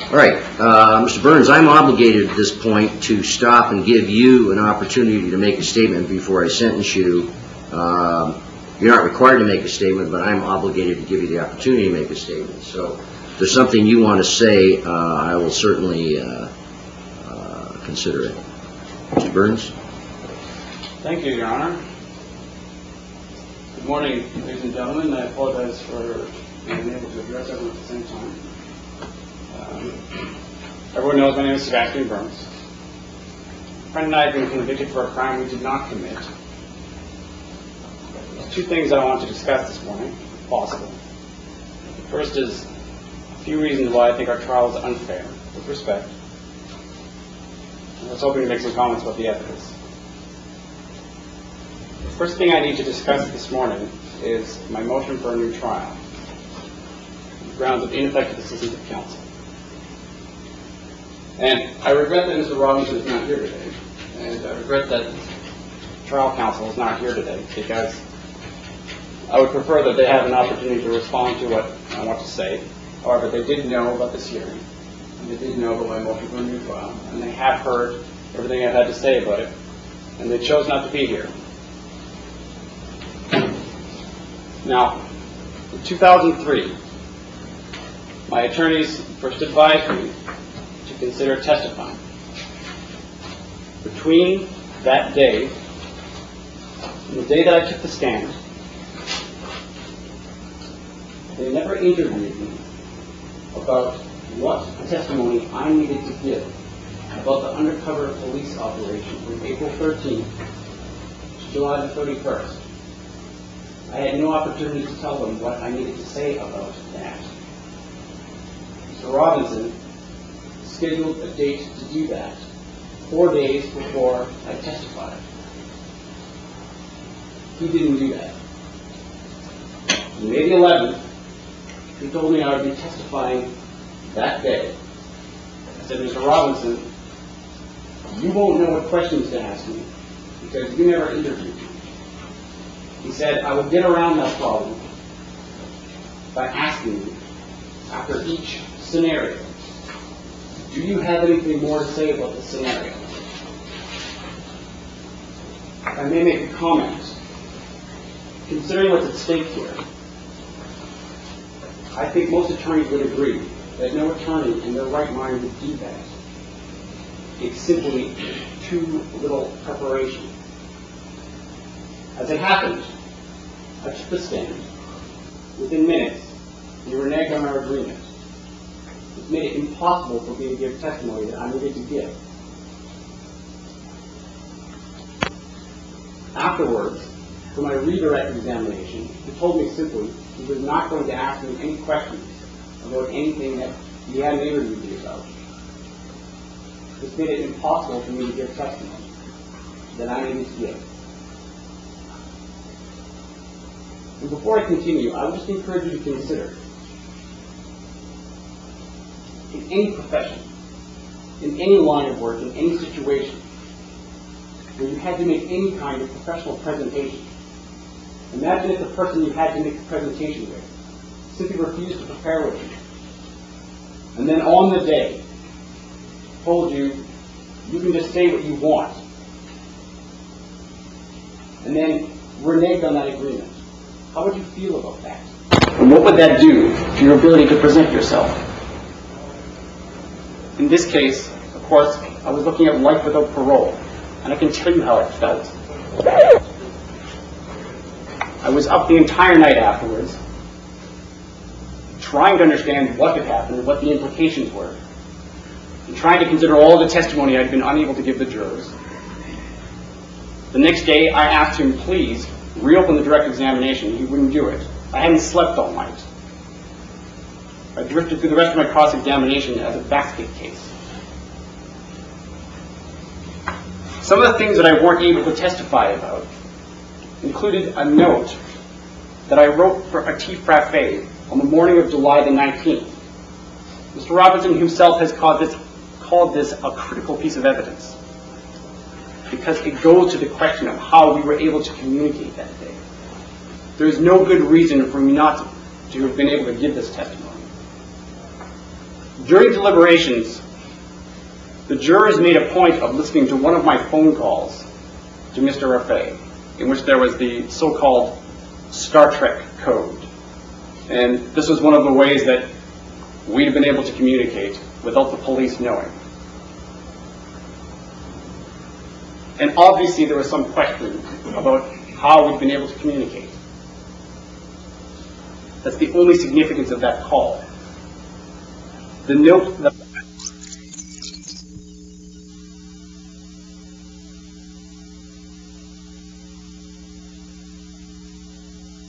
All right, Mr. Burns, I'm obligated at this point to stop and give you an opportunity to make a statement before I sentence you. You're not required to make a statement, but I'm obligated to give you the opportunity to make a statement. So if there's something you want to say, I will certainly consider it. Mr. Burns? Thank you, Your Honor. Good morning, ladies and gentlemen. I apologize for being unable to address everyone at the same time. Everyone knows my name is Sebastian Burns. A friend and I have been convicted for a crime we did not commit. There's two things I want to discuss this morning, if possible. The first is a few reasons why I think our trial is unfair, with respect. And I was hoping to make some comments about the evidence. The first thing I need to discuss this morning is my motion for a new trial, on the grounds of ineffective assistance of counsel. And I regret that Mr. Robinson is not here today, and I regret that trial counsel is not here today, because I would prefer that they have an opportunity to respond to what I want to say. However, they did know about this hearing, and they did know about my motion for a new trial, and they have heard everything I've had to say about it, and they chose not to be here. Now, in 2003, my attorneys first advised me to consider testifying. Between that day and the day that I took the stand, they never interviewed me about what testimony I needed to give about the undercover police operation from April 13th to July the 31st. I had no opportunity to tell them what I needed to say about that. Mr. Robinson scheduled a date to do that 4 days before I testified. He didn't do that. On May the 11th, he told me I would be testifying that day. I said, Mr. Robinson, you won't know what questions to ask me because you never interviewed me. He said, I would get around that problem by asking you, after each scenario, do you have anything more to say about the scenario? I may make a comment. Considering what's at stake here, I think most attorneys would agree that no attorney in their right mind would do that. It's simply too little preparation. As it happened, I took the stand. Within minutes, we reneged on our agreement. It made it impossible for me to give testimony that I needed to give. Afterwards, for my redirect examination, he told me simply he was not going to ask me any questions about anything that he hadn't interviewed me about. This made it impossible for me to give testimony that I needed to give. And before I continue, I would just encourage you to consider, in any profession, in any line of work, in any situation, where you had to make any kind of professional presentation, imagine if the person you had to make the presentation with simply refused to prepare with you, and then on the day told you, you can just say what you want, and then reneged on that agreement. How would you feel about that? And what would that do to your ability to present yourself? In this case, of course, I was looking at life without parole, and I can tell you how it felt. I was up the entire night afterwards, trying to understand what had happened and what the implications were, and trying to consider all the testimony I'd been unable to give the jurors. The next day, I asked him, please, reopen the direct examination. He wouldn't do it. I hadn't slept all night. I drifted through the rest of my cross-examination as a basket case. Some of the things that I weren't able to testify about included a note that I wrote for a TFRAFE on the morning of July the 19th. Mr. Robinson himself has called this a critical piece of evidence because it goes to the question of how we were able to communicate that day. There is no good reason for me not to have been able to give this testimony. During deliberations, the jurors made a point of listening to one of my phone calls to Mr. Raffay, in which there was the so-called Star Trek code. And this was one of the ways that we'd have been able to communicate without the police knowing. And obviously there was some question about how we'd been able to communicate. That's the only significance of that call. The note that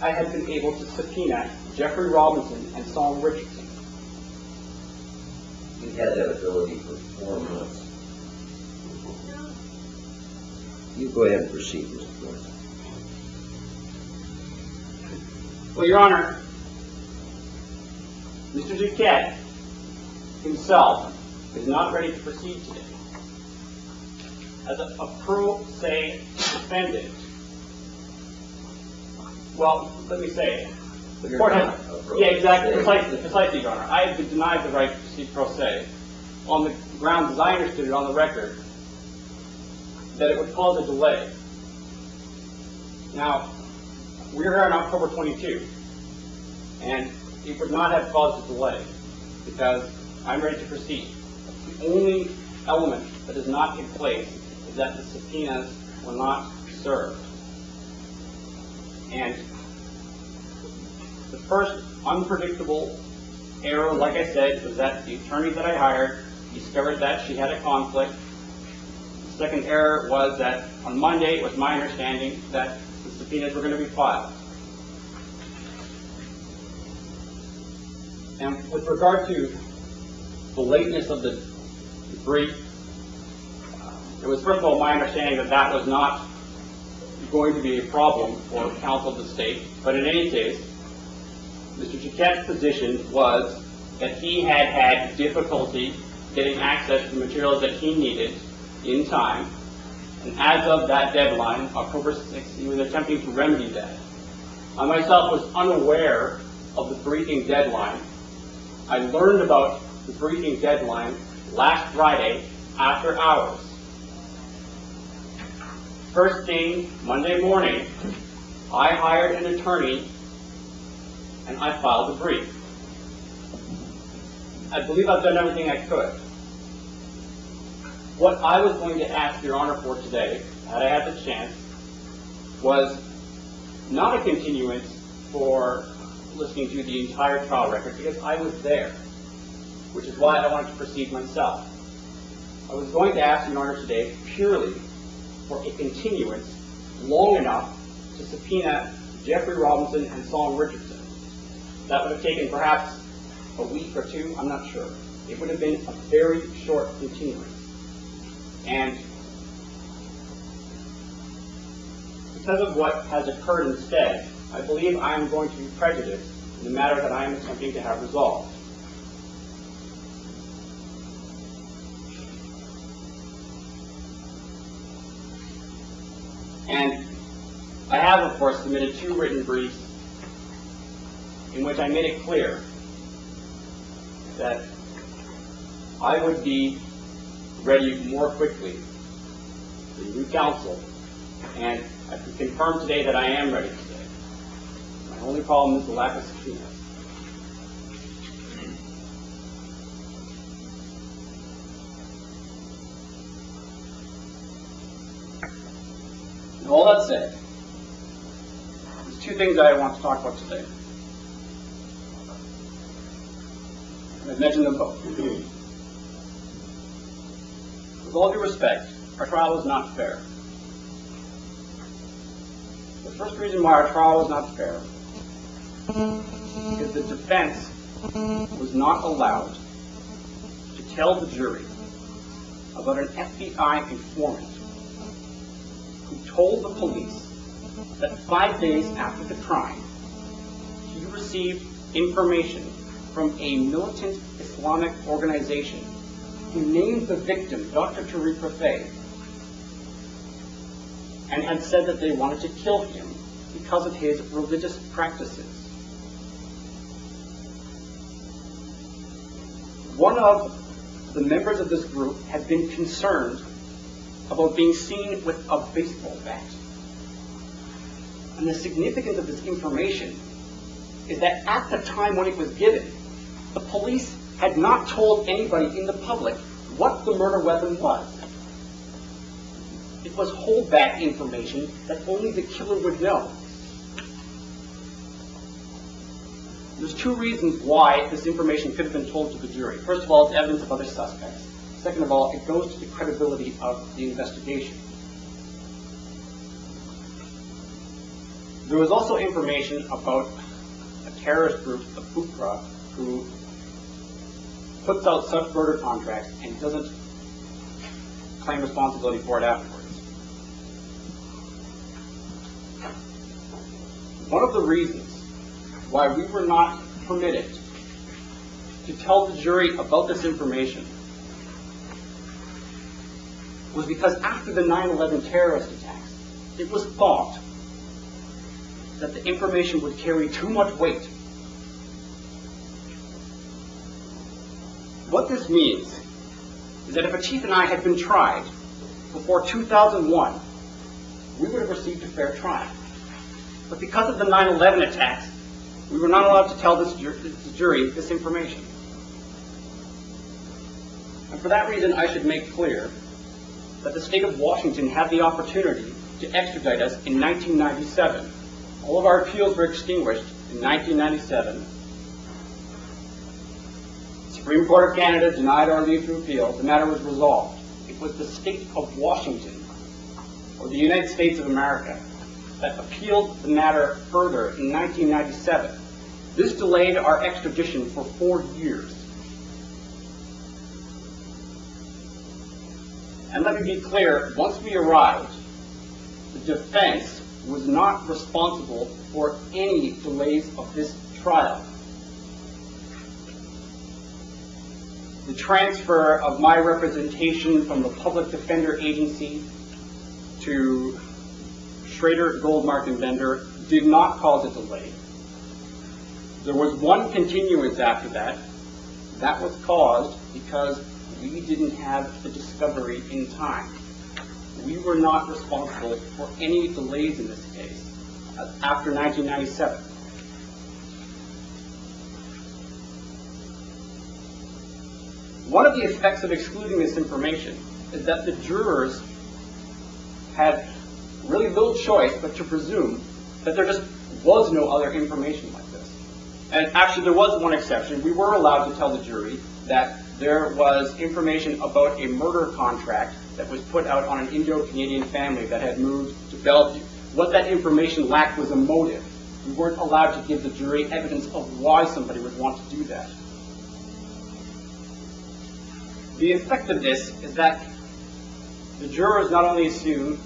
I had been able to subpoena Jeffrey Robinson and Saul Richardson. You had that ability for 4 months. You go ahead and proceed, Mr. Burns. Well, Your Honor, Mr. Duquette himself is not ready to proceed today. As a pro se defendant, well, let me say, the court has, yeah, exactly, precisely, Your Honor. I have been denied the right to proceed pro se on the grounds, as I understood it on the record, that it would cause a delay. Now, we're here on October 22, and it would not have caused a delay because I'm ready to proceed. The only element that does not take place is that the subpoenas were not served. And the first unpredictable error, like I said, was that the attorney that I hired discovered that she had a conflict. The second error was that on Monday, it was my understanding that the subpoenas were going to be filed. And with regard to the lateness of the brief, it was first of all my understanding that that was not going to be a problem for counsel of the state, but in any case, Mr. Duquette's position was that he had had difficulty getting access to the materials that he needed in time, and as of that deadline, October 6th, he was attempting to remedy that. I myself was unaware of the briefing deadline. I learned about the briefing deadline last Friday after hours. First thing, Monday morning, I hired an attorney and I filed the brief. I believe I've done everything I could. What I was going to ask Your Honor for today, had I had the chance, was not a continuance for listening to the entire trial record, because I was there, which is why I wanted to proceed myself. I was going to ask Your Honor today purely for a continuance long enough to subpoena Jeffrey Robinson and Saul Richardson. That would have taken perhaps a week or two, I'm not sure. It would have been a very short continuance. And because of what has occurred instead, I believe I am going to be prejudiced in the matter that I am attempting to have resolved. And I have, of course, submitted 2 written briefs in which I made it clear that I would be ready more quickly to new counsel, and I can confirm today that I am ready today. My only problem is the lack of subpoenas. And all that said, there's 2 things that I want to talk about today. I've mentioned them both. With all due respect, our trial was not fair. The first reason why our trial was not fair is the defense was not allowed to tell the jury about an FBI informant who told the police that 5 days after the crime, he received information from a militant Islamic organization who named the victim Dr. Tariq Rafay and had said that they wanted to kill him because of his religious practices. one of the members of this group had been concerned about being seen with a baseball bat. And the significance of this information is that at the time when it was given, the police had not told anybody in the public what the murder weapon was. It was holdback information that only the killer would know. There's two reasons why this information could have been told to the jury. First of all, it's evidence of other suspects. Second of all, it goes to the credibility of the investigation. There was also information about a terrorist group, the Fukra, who puts out such murder contracts and doesn't claim responsibility for it afterwards. One of the reasons why we were not permitted to tell the jury about this information was because after the 9/11 terrorist attacks, it was thought that the information would carry too much weight. What this means is that if a chief and I had been tried before 2001, we would have received a fair trial. But because of the 9/11 attacks, we were not allowed to tell the jury this information. And for that reason, I should make clear that the state of Washington had the opportunity to extradite us in 1997. All of our appeals were extinguished in 1997. The Supreme Court of Canada denied our leave to appeal. The matter was resolved. It was the state of Washington, or the United States of America, that appealed the matter further in 1997. This delayed our extradition for 4 years. And let me be clear, once we arrived, the defense was not responsible for any delays of this trial. The transfer of my representation from the Public Defender Agency to Schrader, Goldmark, and Bender did not cause a delay. There was one continuance after that. That was caused because we didn't have the discovery in time. We were not responsible for any delays in this case after 1997. One of the effects of excluding this information is that the jurors had really little choice but to presume that there just was no other information like this. And actually there was one exception. We were allowed to tell the jury that there was information about a murder contract that was put out on an Indo-Canadian family that had moved to Bellevue. What that information lacked was a motive. We weren't allowed to give the jury evidence of why somebody would want to do that. The effect of this is that the jurors not only assume,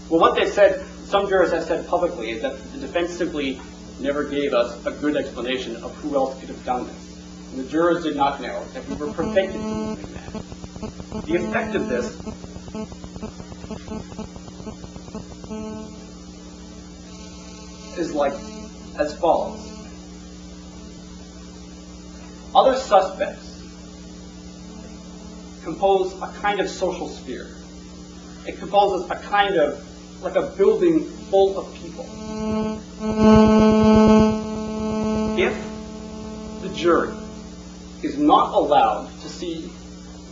well, what they said, some jurors have said publicly, is that the defense simply never gave us a good explanation of who else could have done this. And the jurors did not know that we were prevented from doing that. The effect of this is like as follows. Other suspects compose a kind of social sphere. It composes a kind of, like a building full of people. If the jury is not allowed to see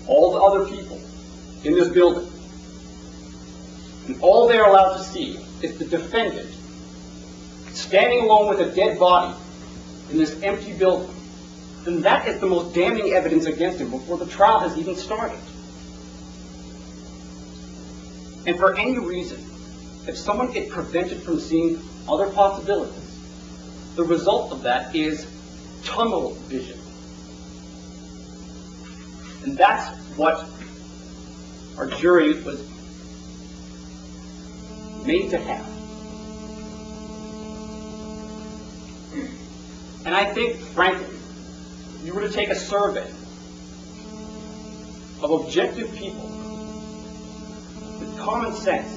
all the other people in this building, and all they're allowed to see is the defendant standing alone with a dead body in this empty building, then that is the most damning evidence against him before the trial has even started. And for any reason, if someone gets prevented from seeing other possibilities, the result of that is tunnel vision. And that's what our jury was made to have. And I think, frankly, if you were to take a survey of objective people with common sense,